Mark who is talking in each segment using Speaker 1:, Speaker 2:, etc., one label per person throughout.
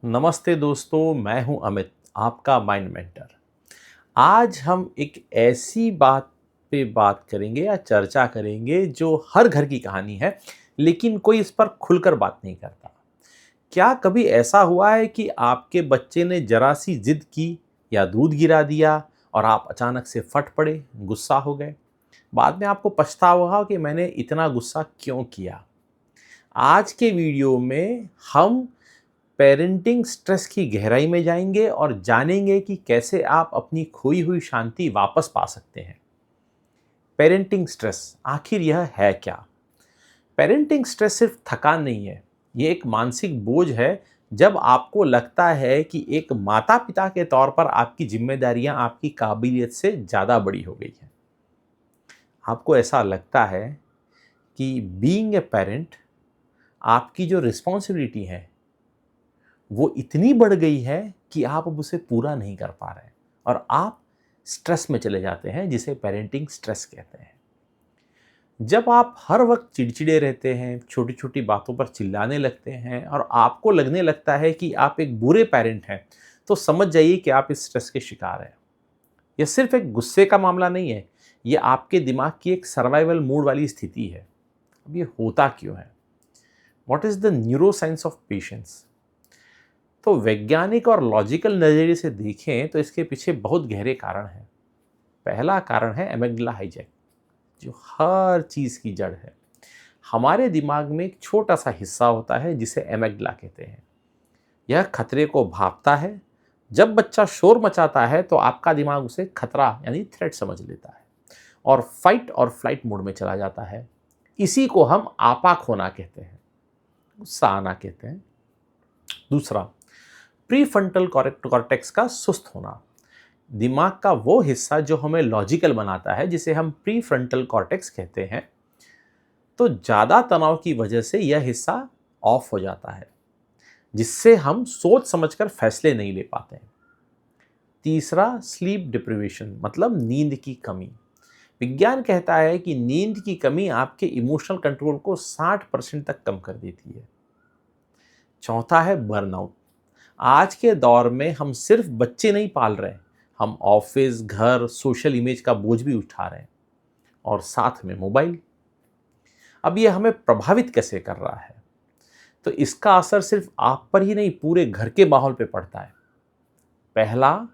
Speaker 1: नमस्ते दोस्तों, मैं हूं अमित, आपका माइंड मेंटर। आज हम एक ऐसी बात पे बात करेंगे या चर्चा करेंगे जो हर घर की कहानी है, लेकिन कोई इस पर खुलकर बात नहीं करता। क्या कभी ऐसा हुआ है कि आपके बच्चे ने जरा सी जिद की या दूध गिरा दिया और आप अचानक से फट पड़े, गुस्सा हो गए? बाद में आपको पछतावा हुआ कि मैंने इतना गुस्सा क्यों किया? आज के वीडियो में हम पेरेंटिंग स्ट्रेस की गहराई में जाएंगे और जानेंगे कि कैसे आप अपनी खोई हुई शांति वापस पा सकते हैं। पेरेंटिंग स्ट्रेस आखिर यह है क्या? पेरेंटिंग स्ट्रेस सिर्फ थकान नहीं है, ये एक मानसिक बोझ है। जब आपको लगता है कि एक माता पिता के तौर पर आपकी जिम्मेदारियां आपकी काबिलियत से ज़्यादा बड़ी हो गई हैं। आपको ऐसा लगता है कि बीइंग ए पेरेंट, आपकी जो रिस्पॉन्सिबिलिटी है वो इतनी बढ़ गई है कि आप अब उसे पूरा नहीं कर पा रहे हैं और आप स्ट्रेस में चले जाते हैं, जिसे पेरेंटिंग स्ट्रेस कहते हैं। जब आप हर वक्त चिड़चिड़े रहते हैं, छोटी छोटी बातों पर चिल्लाने लगते हैं और आपको लगने लगता है कि आप एक बुरे पेरेंट हैं, तो समझ जाइए कि आप इस स्ट्रेस के शिकार हैं। यह सिर्फ एक गुस्से का मामला नहीं है, यह आपके दिमाग की एक सर्वाइवल मोड वाली स्थिति है। अब ये होता क्यों है? What is the neuro science of patience? तो वैज्ञानिक और लॉजिकल नज़रिए से देखें तो इसके पीछे बहुत गहरे कारण हैं। पहला कारण है एमिगडाला हाईजैक, जो हर चीज़ की जड़ है। हमारे दिमाग में एक छोटा सा हिस्सा होता है जिसे एमिगडाला कहते हैं। यह खतरे को भांपता है। जब बच्चा शोर मचाता है तो आपका दिमाग उसे खतरा यानी थ्रेट समझ लेता है और फाइट और फ्लाइट मोड में चला जाता है। इसी को हम आपा खोना कहते हैं, गुस्सा आना कहते हैं। दूसरा, प्रीफ्रंटल कॉर्टेक्स का सुस्त होना। दिमाग का वो हिस्सा जो हमें लॉजिकल बनाता है, जिसे हम प्रीफ्रंटल कॉर्टेक्स कहते हैं, तो ज़्यादा तनाव की वजह से यह हिस्सा ऑफ हो जाता है, जिससे हम सोच समझकर फैसले नहीं ले पाते हैं। तीसरा, स्लीप डिप्रिवेशन, मतलब नींद की कमी। विज्ञान कहता है कि नींद की कमी आपके इमोशनल कंट्रोल को 60% तक कम कर देती है। चौथा है बर्नआउट। आज के दौर में हम सिर्फ बच्चे नहीं पाल रहे हैं, हम ऑफिस, घर, सोशल इमेज का बोझ भी उठा रहे हैं और साथ में मोबाइल। अब ये हमें प्रभावित कैसे कर रहा है? तो इसका असर सिर्फ आप पर ही नहीं, पूरे घर के माहौल पे पड़ता है। पहला,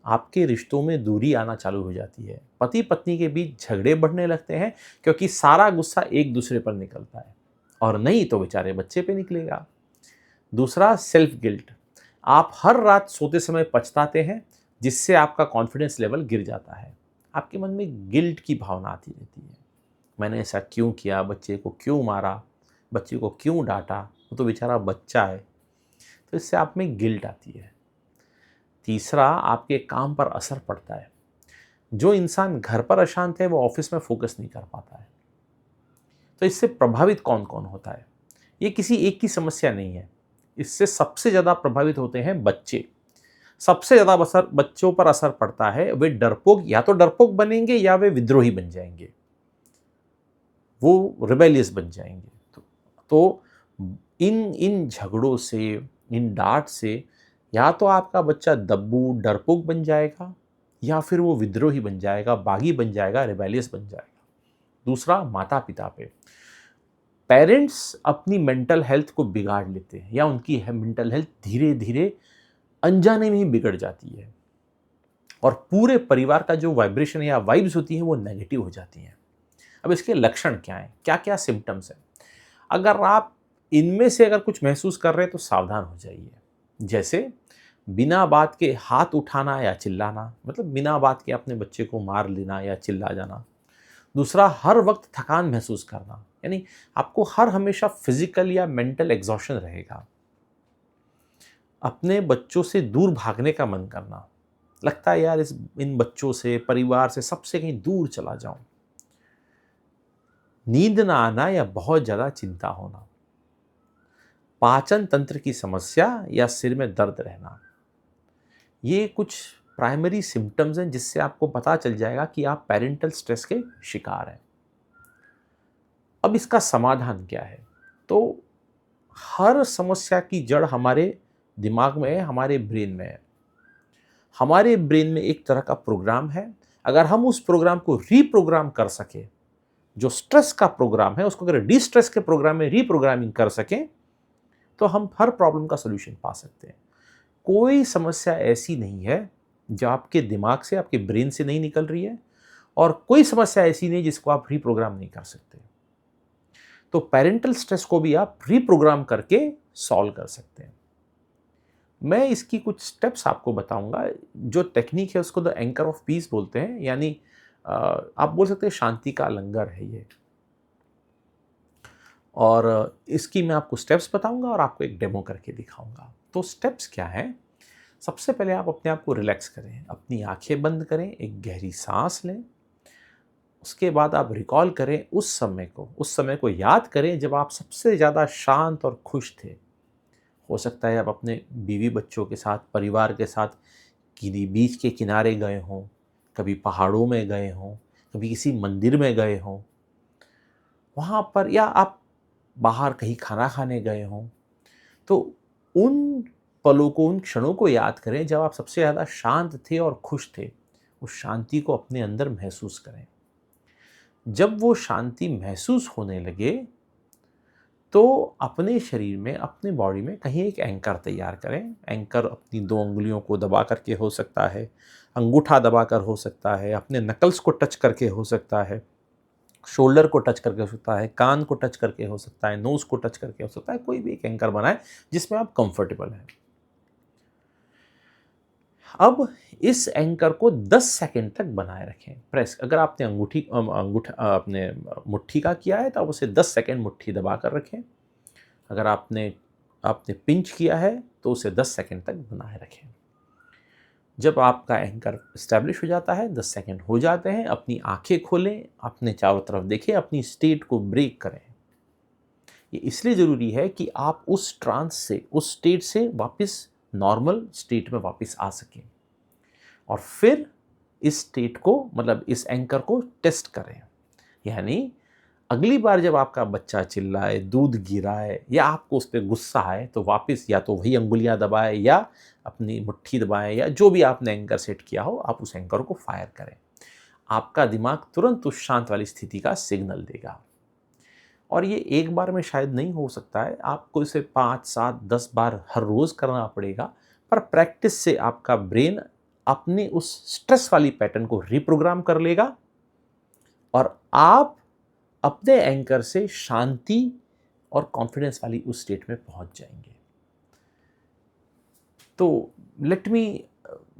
Speaker 1: आपके रिश्तों में दूरी आना चालू हो जाती है। पति पत्नी के बीच झगड़े बढ़ने लगते हैं क्योंकि सारा गुस्सा एक दूसरे पर निकलता है, और नहीं तो बेचारे बच्चे पे निकलेगा। दूसरा, सेल्फ गिल्ट। आप हर रात सोते समय पछताते हैं, जिससे आपका कॉन्फिडेंस लेवल गिर जाता है। आपके मन में गिल्ट की भावना आती रहती है। मैंने ऐसा क्यों किया, बच्चे को क्यों मारा, बच्चे को क्यों डांटा, वो तो बेचारा बच्चा है। तो इससे आप में गिल्ट आती है। तीसरा, आपके काम पर असर पड़ता है। जो इंसान घर पर अशांत है वो ऑफिस में फोकस नहीं कर पाता है। तो इससे प्रभावित कौन कौन होता है? ये किसी एक की समस्या नहीं है। इससे सबसे ज़्यादा प्रभावित होते हैं बच्चे। सबसे ज़्यादा असर बच्चों पर असर पड़ता है। वे डरपोक, या तो डरपोक बनेंगे या वे विद्रोही बन जाएंगे, वो रिबेलियस बन जाएंगे। तो इन इन झगड़ों से, इन डांट से, या तो आपका बच्चा दब्बू डरपोक बन जाएगा, या फिर वो विद्रोही बन जाएगा, बागी बन जाएगा, रिबेलियस बन जाएगा। दूसरा, माता पिता पे। पेरेंट्स अपनी मेंटल हेल्थ को बिगाड़ लेते हैं, या उनकी मेंटल हेल्थ धीरे धीरे अनजाने में ही बिगड़ जाती है, और पूरे परिवार का जो वाइब्रेशन या वाइब्स होती हैं वो नेगेटिव हो जाती हैं। अब इसके लक्षण क्या हैं, क्या क्या सिम्टम्स हैं? अगर आप इनमें से अगर कुछ महसूस कर रहे हैं तो सावधान हो जाइए। जैसे बिना बात के हाथ उठाना या चिल्लाना, मतलब बिना बात के अपने बच्चे को मार लेना या चिल्ला जाना। दूसरा, हर वक्त थकान महसूस करना, यानी आपको हर हमेशा फिजिकल या मेंटल एग्जॉशन रहेगा। अपने बच्चों से दूर भागने का मन करना, लगता है यार इन बच्चों से, परिवार से, सबसे कहीं दूर चला जाऊं। नींद ना आना या बहुत ज़्यादा चिंता होना। पाचन तंत्र की समस्या या सिर में दर्द रहना। ये कुछ प्राइमरी सिम्टम्स हैं जिससे आपको पता चल जाएगा कि आप पेरेंटल स्ट्रेस के शिकार हैं। अब इसका समाधान क्या है? तो हर समस्या की जड़ हमारे दिमाग में है, हमारे ब्रेन में है। हमारे ब्रेन में एक तरह का प्रोग्राम है, अगर हम उस प्रोग्राम को रीप्रोग्राम कर सकें, जो स्ट्रेस का प्रोग्राम है उसको अगर डिस्ट्रेस के प्रोग्राम में रीप्रोग्रामिंग कर सकें, तो हम हर प्रॉब्लम का सोल्यूशन पा सकते हैं। कोई समस्या ऐसी नहीं है जो आपके दिमाग से, आपके ब्रेन से नहीं निकल रही है, और कोई समस्या ऐसी नहीं जिसको आप रीप्रोग्राम नहीं कर सकते। तो पेरेंटल स्ट्रेस को भी आप रीप्रोग्राम करके सॉल्व कर सकते हैं। मैं इसकी कुछ स्टेप्स आपको बताऊंगा। जो टेक्निक है उसको द एंकर ऑफ पीस बोलते हैं, यानी आप बोल सकते हैं शांति का लंगर है ये। और इसकी मैं आपको स्टेप्स बताऊंगा और आपको एक डेमो करके दिखाऊंगा। तो स्टेप्स क्या है? सबसे पहले आप अपने आप को रिलैक्स करें, अपनी आंखें बंद करें, एक गहरी सांस लें। उसके बाद आप रिकॉल करें उस समय को याद करें जब आप सबसे ज़्यादा शांत और खुश थे। हो सकता है आप अपने बीवी बच्चों के साथ, परिवार के साथ किसी बीच के किनारे गए हों, कभी पहाड़ों में गए हों, कभी किसी मंदिर में गए हों, वहाँ पर, या आप बाहर कहीं खाना खाने गए हों। तो उन पलों को, उन क्षणों को याद करें जब आप सबसे ज़्यादा शांत थे और खुश थे। उस शांति को अपने अंदर महसूस करें। जब वो शांति महसूस होने लगे तो अपने शरीर में, अपने बॉडी में कहीं एक एंकर तैयार करें। एंकर अपनी 2 अंगुलियों को दबा करके हो सकता है, अंगूठा दबाकर हो सकता है, अपने नकल्स को टच करके हो सकता है, शोल्डर को टच करके हो सकता है, कान को टच करके हो सकता है, नोज़ को टच करके हो सकता है। कोई भी एक एंकर बनाएं जिसमें आप कंफर्टेबल हैं। अब इस एंकर को 10 सेकंड तक बनाए रखें। प्रेस, अगर आपने अंगूठा अपने मुट्ठी का किया है तो आप उसे 10 सेकंड मुट्ठी दबा कर रखें। अगर आपने आपने पिंच किया है तो उसे 10 सेकंड तक बनाए रखें। जब आपका एंकर इस्टेब्लिश हो जाता है, 10 सेकंड हो जाते हैं, अपनी आंखें खोलें, अपने चारों तरफ देखें, अपनी स्टेट को ब्रेक करें। ये इसलिए ज़रूरी है कि आप उस ट्रांस से, उस स्टेट से वापस नॉर्मल स्टेट में वापस आ सकें, और फिर इस स्टेट को, मतलब इस एंकर को टेस्ट करें। यानी अगली बार जब आपका बच्चा चिल्लाए, दूध गिराए, या आपको उस पर गुस्सा आए, तो वापस या तो वही अंगुलियां दबाएं या अपनी मुट्ठी दबाएं, या जो भी आपने एंकर सेट किया हो, आप उस एंकर को फायर करें। आपका दिमाग तुरंत उस शांत वाली स्थिति का सिग्नल देगा। और ये एक बार में शायद नहीं हो सकता है, आपको इसे 5, 7, 10 बार हर रोज़ करना पड़ेगा। पर प्रैक्टिस से आपका ब्रेन अपने उस स्ट्रेस वाली पैटर्न को रिप्रोग्राम कर लेगा, और आप अपने एंकर से शांति और कॉन्फिडेंस वाली उस स्टेट में पहुंच जाएंगे। तो let me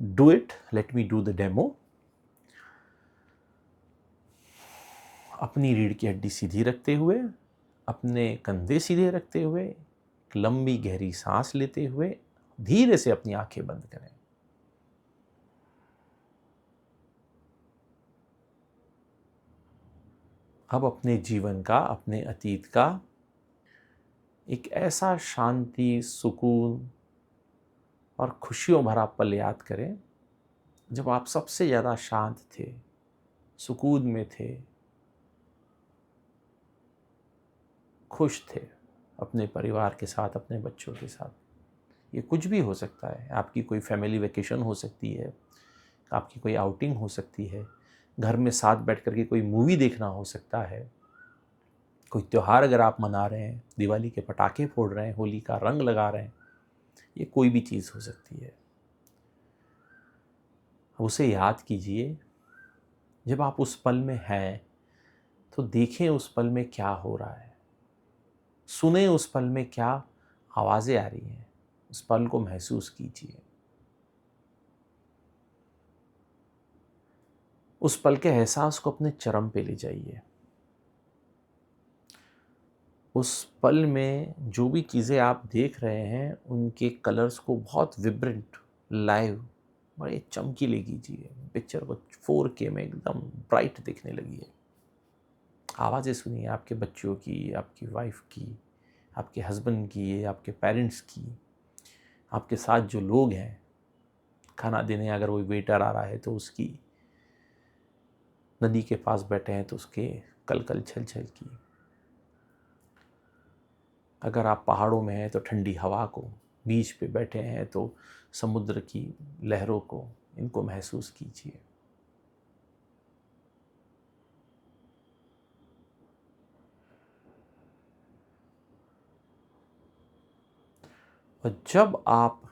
Speaker 1: do it, let me do the demo. अपनी रीढ़ की हड्डी सीधी रखते हुए, अपने कंधे सीधे रखते हुए, एक लंबी गहरी सांस लेते हुए धीरे से अपनी आंखें बंद करें। अब अपने जीवन का, अपने अतीत का एक ऐसा शांति, सुकून और खुशियों भरा पल याद करें जब आप सबसे ज़्यादा शांत थे, सुकून में थे, खुश थे, अपने परिवार के साथ, अपने बच्चों के साथ। ये कुछ भी हो सकता है, आपकी कोई फैमिली वेकेशन हो सकती है, आपकी कोई आउटिंग हो सकती है, घर में साथ बैठ कर के कोई मूवी देखना हो सकता है, कोई त्यौहार अगर आप मना रहे हैं, दिवाली के पटाखे फोड़ रहे हैं, होली का रंग लगा रहे हैं, ये कोई भी चीज़ हो सकती है। उसे याद कीजिए। जब आप उस पल में हैं तो देखें उस पल में क्या हो रहा है, सुने उस पल में क्या आवाज़ें आ रही हैं, उस पल को महसूस कीजिए। उस पल के एहसास को अपने चरम पे ले जाइए। उस पल में जो भी चीज़ें आप देख रहे हैं उनके कलर्स को बहुत विब्रेंट, लाइव, बड़े चमकीले कीजिए। पिक्चर को 4K में एकदम ब्राइट दिखने लगी है। आवाज़ें सुनिए, आपके बच्चों की, आपकी वाइफ की, आपके हस्बैंड की, आपके पेरेंट्स की, आपके साथ जो लोग हैं, खाना देने अगर कोई वेटर आ रहा है तो उसकी, नदी के पास बैठे हैं तो उसके कलकल छल छल की, अगर आप पहाड़ों में हैं तो ठंडी हवा को, बीच पे बैठे हैं तो समुद्र की लहरों को, इनको महसूस कीजिए। और जब आप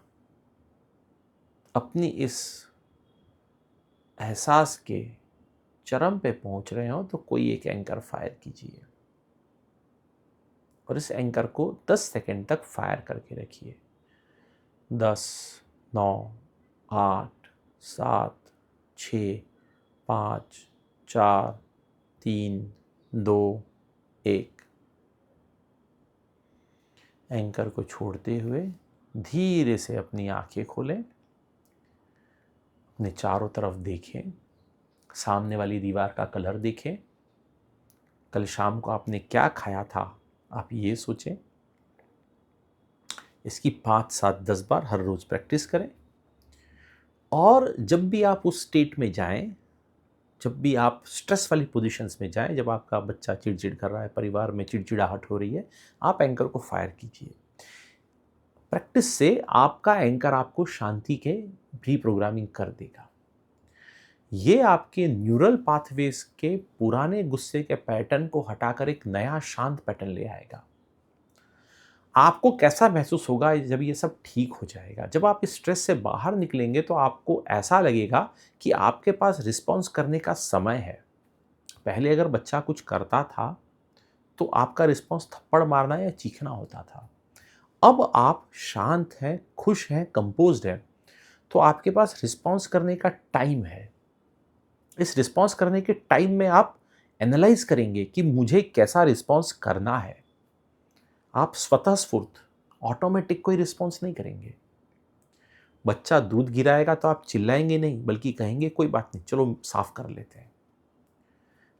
Speaker 1: अपनी इस एहसास के चरम पे पहुंच रहे हो तो कोई एक एंकर फायर कीजिए और इस एंकर को 10 सेकंड तक फायर करके रखिए। 10, 9, 8, 7, 6, 5, 4, 3, 2, 1। एंकर को छोड़ते हुए धीरे से अपनी आंखें खोलें, अपने चारों तरफ देखें, सामने वाली दीवार का कलर देखें, कल शाम को आपने क्या खाया था आप ये सोचें। इसकी 5, 7, 10 बार हर रोज प्रैक्टिस करें। और जब भी आप उस स्टेट में जाएं, जब भी आप स्ट्रेस वाली पोजीशंस में जाएं, जब आपका बच्चा चिड़चिड़ कर रहा है, परिवार में चिड़चिड़ाहट हो रही है, आप एंकर को फायर कीजिए। प्रैक्टिस से आपका एंकर आपको शांति के रीप्रोग्रामिंग कर देगा। ये आपके न्यूरल पाथवेज के पुराने गुस्से के पैटर्न को हटाकर एक नया शांत पैटर्न ले आएगा। आपको कैसा महसूस होगा जब ये सब ठीक हो जाएगा? जब आप इस स्ट्रेस से बाहर निकलेंगे तो आपको ऐसा लगेगा कि आपके पास रिस्पॉन्स करने का समय है। पहले अगर बच्चा कुछ करता था तो आपका रिस्पॉन्स थप्पड़ मारना या चीखना होता था। अब आप शांत हैं, खुश हैं, कंपोज्ड हैं, तो आपके पास रिस्पॉन्स करने का टाइम है। इस रिस्पॉन्स करने के टाइम में आप एनालाइज करेंगे कि मुझे कैसा रिस्पॉन्स करना है। आप स्वतः स्फूर्त ऑटोमेटिक कोई रिस्पॉन्स नहीं करेंगे। बच्चा दूध गिराएगा तो आप चिल्लाएंगे नहीं, बल्कि कहेंगे कोई बात नहीं, चलो साफ कर लेते हैं।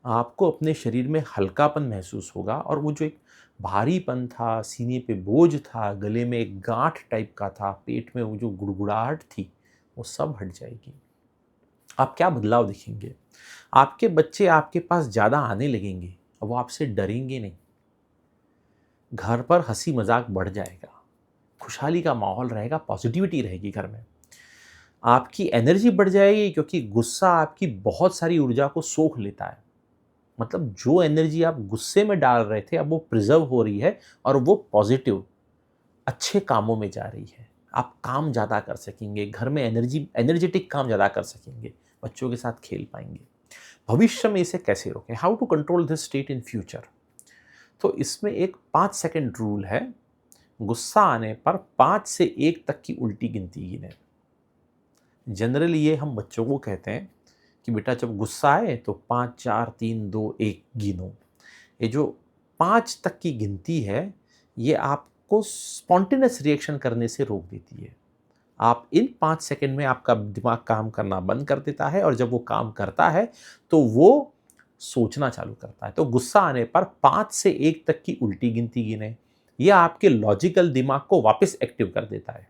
Speaker 1: आपको अपने शरीर में हल्कापन महसूस होगा और वो जो एक भारीपन था, सीने पे बोझ था, गले में एक गांठ टाइप का था, पेट में वो जो गुड़गुड़ाहट थी, वो सब हट जाएगी। आप क्या बदलाव देखेंगे? आपके बच्चे आपके पास ज़्यादा आने लगेंगे और वो आपसे डरेंगे नहीं। घर पर हंसी मजाक बढ़ जाएगा, खुशहाली का माहौल रहेगा, पॉजिटिविटी रहेगी घर में। आपकी एनर्जी बढ़ जाएगी क्योंकि गुस्सा आपकी बहुत सारी ऊर्जा को सोख लेता है। मतलब जो एनर्जी आप गुस्से में डाल रहे थे अब वो प्रिजर्व हो रही है और वो पॉजिटिव अच्छे कामों में जा रही है। आप काम ज़्यादा कर सकेंगे, घर में एनर्जेटिक काम ज़्यादा कर सकेंगे, बच्चों के साथ खेल पाएंगे। भविष्य में इसे कैसे रोकें? How to control this state in future? तो इसमें एक 5 सेकंड रूल है। गुस्सा आने पर 5 से 1 तक की उल्टी गिनती गिने। जनरली ये हम बच्चों को कहते हैं कि बेटा जब गुस्सा आए तो 5, 4, 3, 2, 1 गिनो। ये जो 5 तक की गिनती है ये आपको स्पॉन्टेनियस रिएक्शन करने से रोक देती है। आप इन 5 सेकंड में आपका दिमाग काम करना बंद कर देता है और जब वो काम करता है तो वो सोचना चालू करता है। तो गुस्सा आने पर 5 से 1 तक की उल्टी गिनती गिने। यह आपके लॉजिकल दिमाग को वापस एक्टिव कर देता है।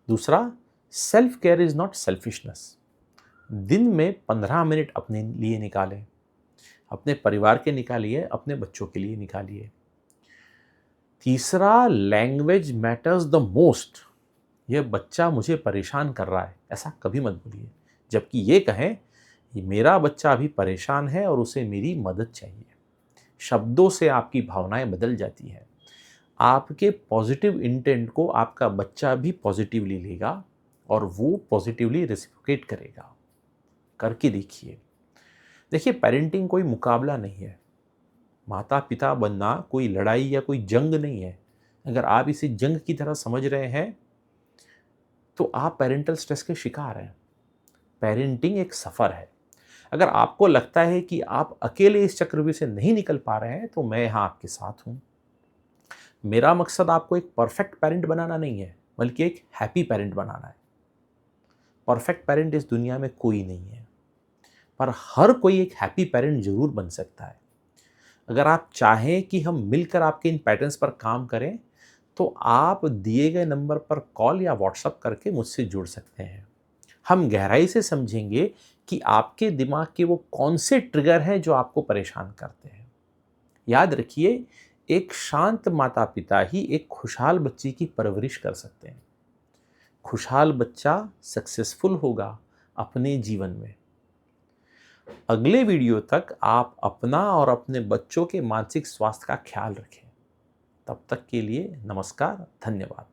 Speaker 1: दूसरा, self care is not selfishness. दिन में 15 मिनट अपने लिए निकालें, अपने परिवार के निकालिए, अपने बच्चों के लिए निकालिए। तीसरा, लैंग्वेज मैटर्स द मोस्ट। यह बच्चा मुझे परेशान कर रहा है ऐसा कभी मत बोलिए, जबकि ये कहें मेरा बच्चा अभी परेशान है और उसे मेरी मदद चाहिए। शब्दों से आपकी भावनाएं बदल जाती हैं। आपके पॉजिटिव इंटेंट को आपका बच्चा भी पॉजिटिवली लेगा और वो पॉजिटिवली रेसिप्रोकेट करेगा। करके देखिए। देखिए, पेरेंटिंग कोई मुकाबला नहीं है। माता पिता बनना कोई लड़ाई या कोई जंग नहीं है। अगर आप इसे जंग की तरह समझ रहे हैं तो आप पेरेंटल स्ट्रेस के शिकार हैं। पेरेंटिंग एक सफ़र है। अगर आपको लगता है कि आप अकेले इस चक्रव्यूह से नहीं निकल पा रहे हैं तो मैं यहाँ आपके साथ हूँ। मेरा मकसद आपको एक परफेक्ट पेरेंट बनाना नहीं है, बल्कि एक हैप्पी पेरेंट बनाना है। परफेक्ट पेरेंट इस दुनिया में कोई नहीं है, पर हर कोई एक हैप्पी पेरेंट जरूर बन सकता है। अगर आप चाहें कि हम मिलकर आपके इन पैटर्न्स पर काम करें तो आप दिए गए नंबर पर कॉल या व्हाट्सएप करके मुझसे जुड़ सकते हैं। हम गहराई से समझेंगे कि आपके दिमाग के वो कौन से ट्रिगर हैं जो आपको परेशान करते हैं। याद रखिए, एक शांत माता पिता ही एक खुशहाल बच्ची की परवरिश कर सकते हैं। खुशहाल बच्चा सक्सेसफुल होगा अपने जीवन में। अगले वीडियो तक आप अपना और अपने बच्चों के मानसिक स्वास्थ्य का ख्याल रखें। तब तक के लिए नमस्कार, धन्यवाद।